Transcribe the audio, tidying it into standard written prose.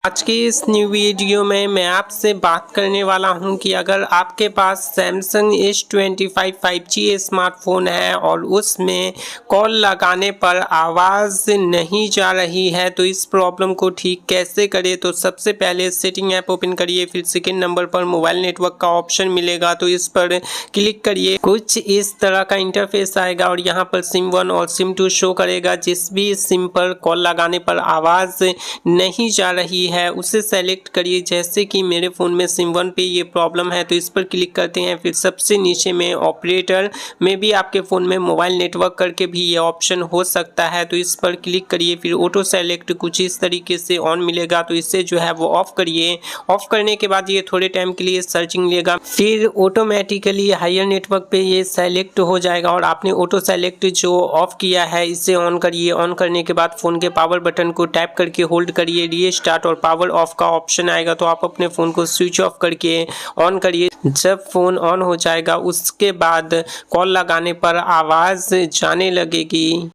आज की इस न्यू वीडियो में मैं आपसे बात करने वाला हूं कि अगर आपके पास सैमसंग S25 5G स्मार्टफोन है और उसमें कॉल लगाने पर आवाज़ नहीं जा रही है तो इस प्रॉब्लम को ठीक कैसे करें। तो सबसे पहले सेटिंग ऐप ओपन करिए, फिर सेकेंड नंबर पर मोबाइल नेटवर्क का ऑप्शन मिलेगा तो इस पर क्लिक करिए। कुछ इस तरह का इंटरफेस आएगा और यहाँ पर सिम 1 और सिम 2 शो करेगा। जिस भी सिम पर कॉल लगाने पर आवाज़ नहीं जा रही है उसे सेलेक्ट करिए। जैसे कि मेरे फ़ोन में सिम 1 पे ये प्रॉब्लम है तो इस पर क्लिक करते हैं। फिर सबसे नीचे में ऑपरेटर में भी आपके फ़ोन में मोबाइल नेटवर्क करके भी ये ऑप्शन हो सकता है तो इस पर क्लिक करिए। फिर ऑटो सेलेक्ट कुछ इस तरीके से ऑन मिलेगा तो इसे जो है वो ऑफ करिए। ऑफ करने के बाद ये थोड़े टाइम के लिए सर्चिंग लेगा, फिर ऑटोमेटिकली हायर नेटवर्क पे ये सेलेक्ट हो जाएगा और आपने ऑटो सेलेक्ट जो ऑफ किया है इसे ऑन करिए। ऑन करने के बाद फ़ोन के पावर बटन को टैप करके होल्ड करिए, रीस्टार्ट और पावर ऑफ का ऑप्शन आएगा तो आप अपने फ़ोन को स्विच ऑफ करके ऑन करिए। जब फ़ोन ऑन हो जाएगा उसके बाद कॉल लगाने पर आवाज़ जाने लगेगी।